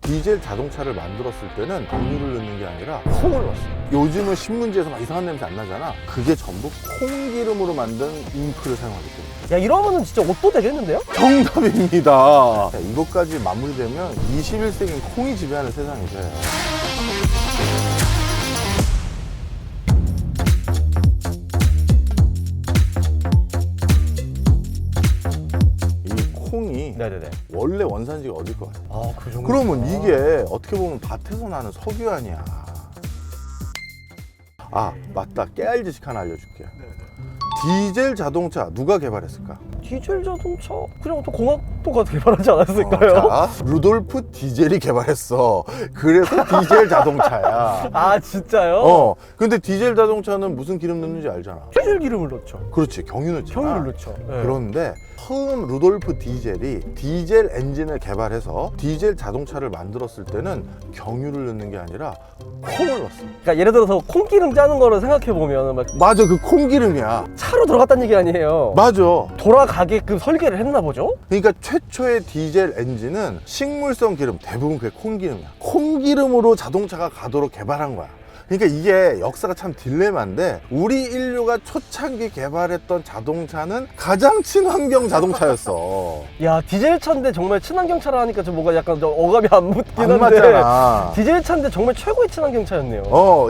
디젤 자동차를 만들었을 때는 경유를 넣는 게 아니라 콩을 넣었어요. 요즘은 신문지에서 막 이상한 냄새 안 나잖아. 그게 전부 콩기름으로 만든 잉크를 사용하기 때문에. 야, 이러면은 진짜 옷도 되겠는데요? 정답입니다. 이것까지 마무리되면 21세기는 콩이 지배하는 세상이 돼요. 이 콩이 네네네. 원래 원산지가 어딜 것 같아요? 아, 그 정도. 그러면 이게 어떻게 보면 밭에서 나는 석유 아니야. 아, 맞다. 깨알 지식 하나 알려줄게요. 디젤 자동차 누가 개발했을까? 디젤 자동차 그냥 또 공학도가 개발하지 않았을까요? 자, 루돌프 디젤이 개발했어. 그래서 디젤 자동차야. 아, 진짜요? 근데 디젤 자동차는 무슨 기름 넣는지 알잖아. 디젤 기름을 넣죠. 그렇지, 경유 넣잖아. 경유를 넣죠. 네. 그런데 처음 루돌프 디젤이 디젤 엔진을 개발해서 디젤 자동차를 만들었을 때는 경유를 넣는 게 아니라 콩을 넣었어. 그러니까 예를 들어서 콩기름 짜는 거를 생각해 보면 막 맞아, 그 콩기름이야. 차로 들어갔다는 얘기 아니에요. 맞아. 돌아가게끔 설계를 했나 보죠? 그러니까 최초의 디젤 엔진은 식물성 기름, 대부분 그게 콩기름이야. 콩기름으로 자동차가 가도록 개발한 거야. 그러니까 이게 역사가 참 딜레마인데, 우리 인류가 초창기 개발했던 자동차는 가장 친환경 자동차였어. 야, 디젤 차인데 정말 친환경 차라 하니까 좀 뭔가 약간 좀 어감이 안 붙긴 안 한데 맞잖아. 디젤 차인데 정말 최고의 친환경 차였네요.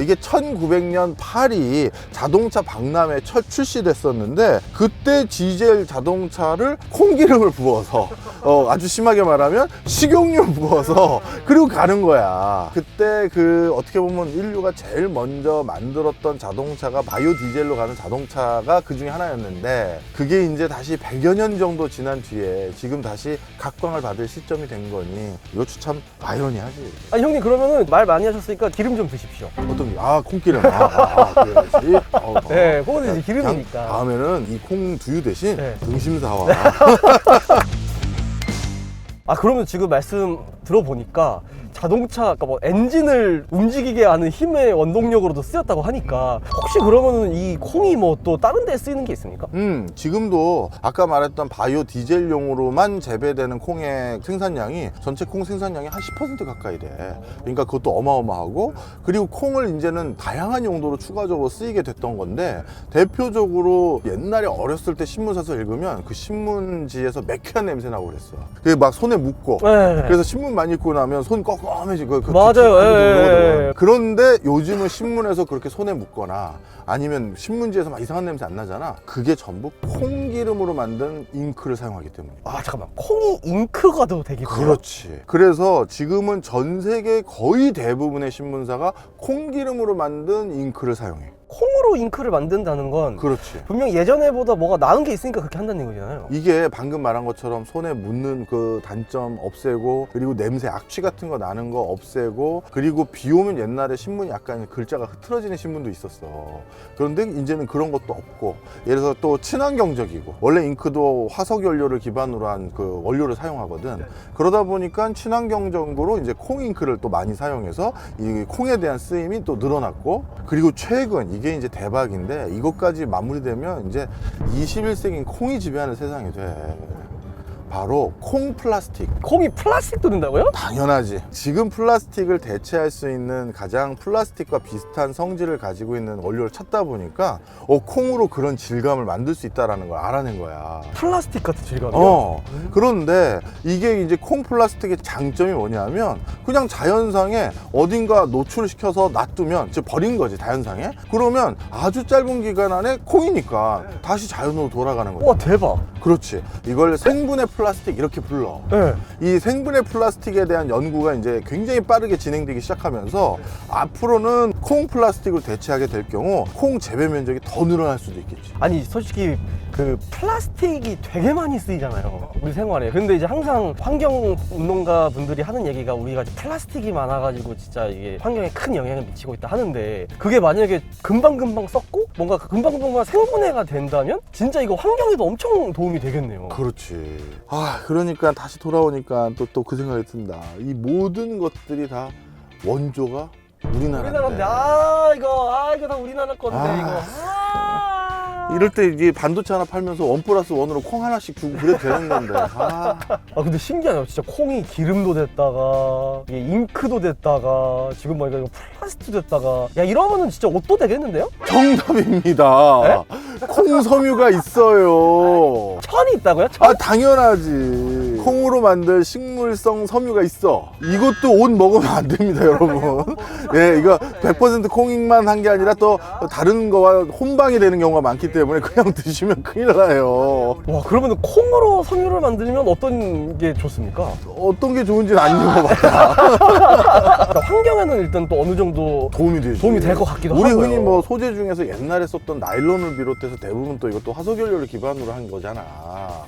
이게 1900년 파리 자동차 박람회에 첫 출시됐었는데, 그때 디젤 자동차를 콩기름을 부어서 아주 심하게 말하면 식용유 부어서 그리고 가는 거야. 그때 그 어떻게 보면 인류가 제일 먼저 만들었던 자동차가 바이오 디젤로 가는 자동차가 그 중에 하나였는데, 그게 이제 다시 100여 년 정도 지난 뒤에 지금 다시 각광을 받을 시점이 된 거니, 이것도 참 아이러니하지. 아, 형님 그러면은 말 많이 하셨으니까 기름 좀 드십시오. 어떤 게? 콩기름. 그래야지. 네, 그거는 이제 그냥 기름이니까. 다음에는 이 콩 두유 대신 네. 등심 사와. 아, 그러면 지금 말씀 들어보니까 자동차, 그러니까 뭐 엔진을 움직이게 하는 힘의 원동력으로도 쓰였다고 하니까, 혹시 그러면은 이 콩이 뭐 또 다른 데 쓰이는 게 있습니까? 지금도 아까 말했던 바이오 디젤용으로만 재배되는 콩의 생산량이 전체 콩 생산량이 한 10% 가까이 돼. 그러니까 그것도 어마어마하고, 그리고 콩을 이제는 다양한 용도로 추가적으로 쓰이게 됐던 건데, 대표적으로 옛날에 어렸을 때 신문 사서 읽으면 그 신문지에서 매캐한 냄새 나고 그랬어. 그게 막 손에 묻고. 네. 그래서 신문만 읽고 나면 손 껌껌해지고. 맞아요. 예. 그런데 요즘은 신문에서 그렇게 손에 묻거나 아니면 신문지에서 막 이상한 냄새 안 나잖아. 그게 전부 콩기름으로 만든 잉크를 사용하기 때문이야. 아, 잠깐만, 콩이 잉크가 도 되겠구나. 그렇지. 그래서 지금은 전 세계 거의 대부분의 신문사가 콩기름으로 만든 잉크를 사용해. 콩으로 잉크를 만든다는 건 그렇지. 분명 예전에보다 뭐가 나은 게 있으니까 그렇게 한다는 거잖아요. 이게 방금 말한 것처럼 손에 묻는 그 단점 없애고, 그리고 냄새, 악취 같은 거 나는 거 없애고, 그리고 비 오면 옛날에 신문이 약간 글자가 흐트러지는 신문도 있었어. 그런데 이제는 그런 것도 없고, 예를 들어서 또 친환경적이고, 원래 잉크도 화석 연료를 기반으로 한 그 원료를 사용하거든. 그러다 보니까 친환경적으로 이제 콩 잉크를 또 많이 사용해서 이 콩에 대한 쓰임이 또 늘어났고, 그리고 최근 이게 이제 대박인데, 이것까지 마무리되면 이제 21세기는 콩이 지배하는 세상이 돼. 바로 콩 플라스틱. 콩이 플라스틱도 된다고요? 당연하지. 지금 플라스틱을 대체할 수 있는 가장 플라스틱과 비슷한 성질을 가지고 있는 원료를 찾다 보니까 콩으로 그런 질감을 만들 수 있다는 걸 알아낸 거야. 플라스틱 같은 질감이요? 그런데 이게 이제 콩 플라스틱의 장점이 뭐냐면, 그냥 자연상에 어딘가 노출시켜서 놔두면, 즉 버린 거지, 자연상에. 그러면 아주 짧은 기간 안에 콩이니까 다시 자연으로 돌아가는 거야. 와, 대박. 그렇지. 이걸 생분해 플라스틱 이렇게 불러. 네. 이 생분해 플라스틱에 대한 연구가 이제 굉장히 빠르게 진행되기 시작하면서, 앞으로는 콩 플라스틱을 대체하게 될 경우 콩 재배 면적이 더 늘어날 수도 있겠지. 아니, 솔직히 그 플라스틱이 되게 많이 쓰이잖아요, 우리 생활에. 근데 이제 항상 환경 운동가 분들이 하는 얘기가, 우리가 플라스틱이 많아가지고 진짜 이게 환경에 큰 영향을 미치고 있다 하는데, 그게 만약에 금방금방 썩고 뭔가 금방금방 생분해가 된다면 진짜 이거 환경에도 엄청 도움이 되겠네요. 그렇지. 그러니까 다시 돌아오니까 또 그 생각이 든다. 이 모든 것들이 다 원조가 우리나라인데. 우리나라인데, 이거 다 우리나라 건데, 이거. 이럴 때 이제 반도체 하나 팔면서 1+1으로 콩 하나씩 주고 그래도 되는 건데. 아. 근데 신기하네요. 진짜 콩이 기름도 됐다가 이게 잉크도 됐다가 지금 뭐 이거 플라스틱 됐다가 야 이러면은 진짜 옷도 되겠는데요? 정답입니다. 콩 섬유가 있어요. 천이 있다고요? 천? 아, 당연하지. 콩으로 만든 식물성 섬유가 있어. 이것도 옷 먹으면 안 됩니다, 여러분. 예, 이거 100% 콩만 한 게 아니라 또 다른 거와 혼방이 되는 경우가 많기 때문에 그냥 드시면 큰일 나요. 와 그러면 콩으로 섬유를 만들면 어떤 게 좋습니까? 어떤 게 좋은지는 안 읽어봤다. 그러니까 환경에는 일단 또 어느 정도 도움이 되지. 도움이 될 것 같기도 우리 하고요. 흔히 뭐 소재 중에서 옛날에 썼던 나일론을 비롯해서 대부분 또 이것도 화석연료를 기반으로 한 거잖아.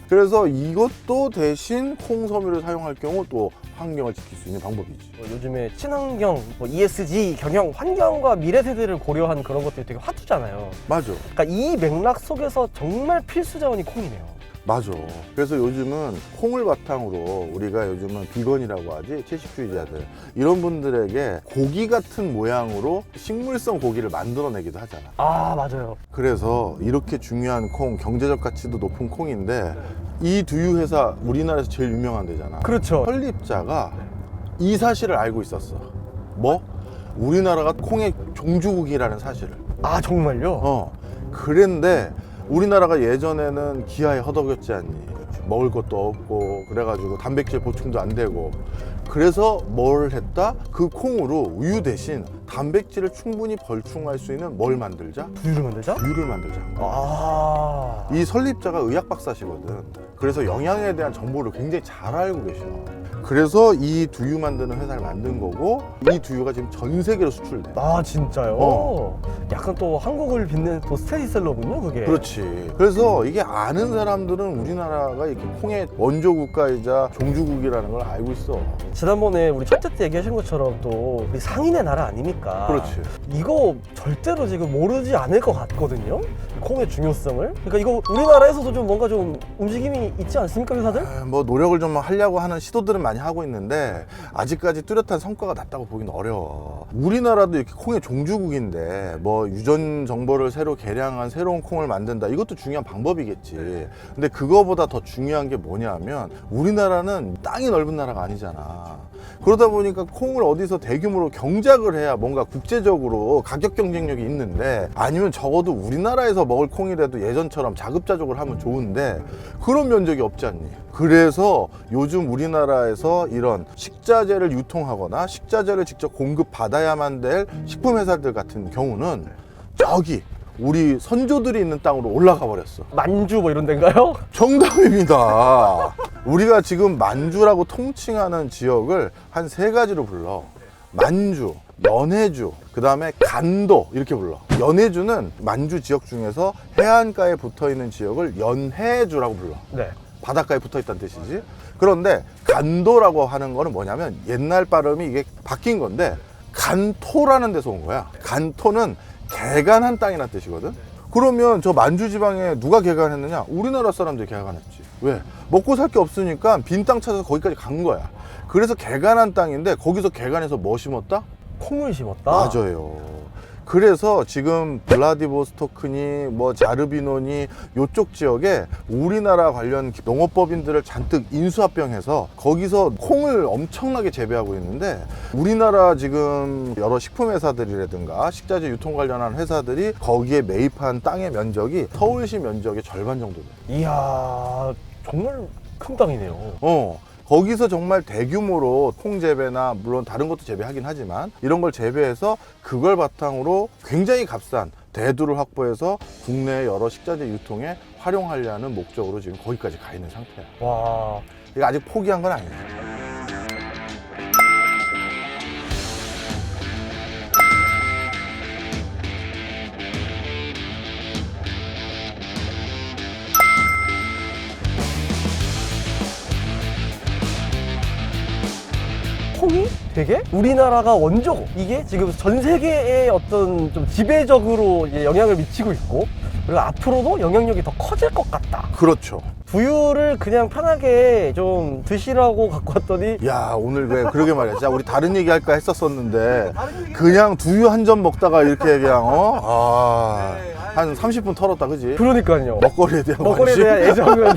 그래서 이것도 대신 콩 섬유를 사용할 경우 또 환경을 지킬 수 있는 방법이지. 요즘에 친환경, 뭐 ESG 경영, 환경과 미래 세대를 고려한 그런 것들이 되게 화두잖아요. 맞아. 그러니까 이 맥락 속에서 정말 필수 자원이 콩이네요. 맞아. 그래서 요즘은 콩을 바탕으로 우리가 요즘은 비건이라고 하지, 채식주의자들 이런 분들에게 고기 같은 모양으로 식물성 고기를 만들어내기도 하잖아. 아 맞아요. 그래서 이렇게 중요한 콩, 경제적 가치도 높은 콩인데 이 두유 회사 우리나라에서 제일 유명한 데잖아. 그렇죠. 설립자가 이 사실을 알고 있었어. 뭐? 우리나라가 콩의 종주국이라는 사실을. 아 정말요? 그런데 우리나라가 예전에는 기아에 허덕였지 않니? 먹을 것도 없고 그래가지고 단백질 보충도 안 되고 그래서 뭘 했다? 그 콩으로 우유 대신 단백질을 충분히 벌충할 수 있는 뭘 만들자? 두유를 만들자? 두유를 만들자. 아 이 설립자가 의학 박사시거든. 그래서 영양에 대한 정보를 굉장히 잘 알고 계셔. 그래서 이 두유 만드는 회사를 만든 거고 이 두유가 지금 전 세계로 수출돼. 아 진짜요? 어. 약간 또 한국을 빛내는 또 스테디셀러군요 그게. 그렇지. 그래서 이게 아는 사람들은 우리나라가 이렇게 콩의 원조 국가이자 종주국이라는 걸 알고 있어. 지난번에 우리 첫째 때 얘기하신 것처럼 또 우리 상인의 나라 아닙니까? 그렇지. 이거 절대로 지금 모르지 않을 것 같거든요. 콩의 중요성을. 그러니까 이거 우리나라에서도 좀 뭔가 좀 움직임이 있지 않습니까 회사들? 뭐 노력을 좀 하려고 하는 시도들은 많이 하고 있는데 아직까지 뚜렷한 성과가 났다고 보기는 어려워. 우리나라도 이렇게 콩의 종주국인데 뭐 유전 정보를 새로 개량한 새로운 콩을 만든다. 이것도 중요한 방법이겠지. 근데 그거보다 더 중요한 게 뭐냐면 우리나라는 땅이 넓은 나라가 아니잖아. 그러다 보니까 콩을 어디서 대규모로 경작을 해야 뭔가 국제적으로 가격 경쟁력이 있는데 아니면 적어도 우리나라에서 먹을 콩이라도 예전처럼 자급자족을 하면 좋은데 그런 면적이 없지 않니? 그래서 요즘 우리나라에서 이런 식자재를 유통하거나 식자재를 직접 공급받아야만 될 식품회사들 같은 경우는 저기 우리 선조들이 있는 땅으로 올라가 버렸어. 만주 뭐 이런 데인가요? 정답입니다. 우리가 지금 만주라고 통칭하는 지역을 한 3가지로 불러. 만주, 연해주, 그 다음에 간도 이렇게 불러. 연해주는 만주 지역 중에서 해안가에 붙어있는 지역을 연해주라고 불러. 네. 바닷가에 붙어있다는 뜻이지. 그런데 간도라고 하는 거는 뭐냐면 옛날 발음이 이게 바뀐 건데 간토라는 데서 온 거야. 간토는 개간한 땅이라는 뜻이거든. 그러면 저 만주 지방에 누가 개간했느냐? 우리나라 사람들이 개간했지. 왜? 먹고 살 게 없으니까 빈 땅 찾아서 거기까지 간 거야. 그래서 개간한 땅인데 거기서 개간해서 뭐 심었다? 콩을 심었다. 맞아요. 그래서 지금 블라디보스토크니 뭐 자르비노니 요쪽 지역에 우리나라 관련 농업법인들을 잔뜩 인수합병해서 거기서 콩을 엄청나게 재배하고 있는데 우리나라 지금 여러 식품회사들이라든가 식자재 유통 관련한 회사들이 거기에 매입한 땅의 면적이 서울시 면적의 절반 정도 돼. 이야 정말 큰 땅이네요. 거기서 정말 대규모로 콩 재배나 물론 다른 것도 재배하긴 하지만 이런 걸 재배해서 그걸 바탕으로 굉장히 값싼 대두를 확보해서 국내 여러 식자재 유통에 활용하려는 목적으로 지금 거기까지 가 있는 상태야. 와. 이거 아직 포기한 건 아니야. 콩이 되게 우리나라가 원조 이게 지금 전 세계에 어떤 좀 지배적으로 이제 영향을 미치고 있고 그리고 앞으로도 영향력이 더 커질 것 같다. 그렇죠. 두유를 그냥 편하게 좀 드시라고 갖고 왔더니 야, 오늘 왜 그러게 말이야. 진짜 우리 다른 얘기 할까 했었었는데 그냥 두유 한 점 먹다가 이렇게 그냥 한 30분 털었다, 그지? 그러니까요. 먹거리에 대한 먹거리에 관심. 대한 애정은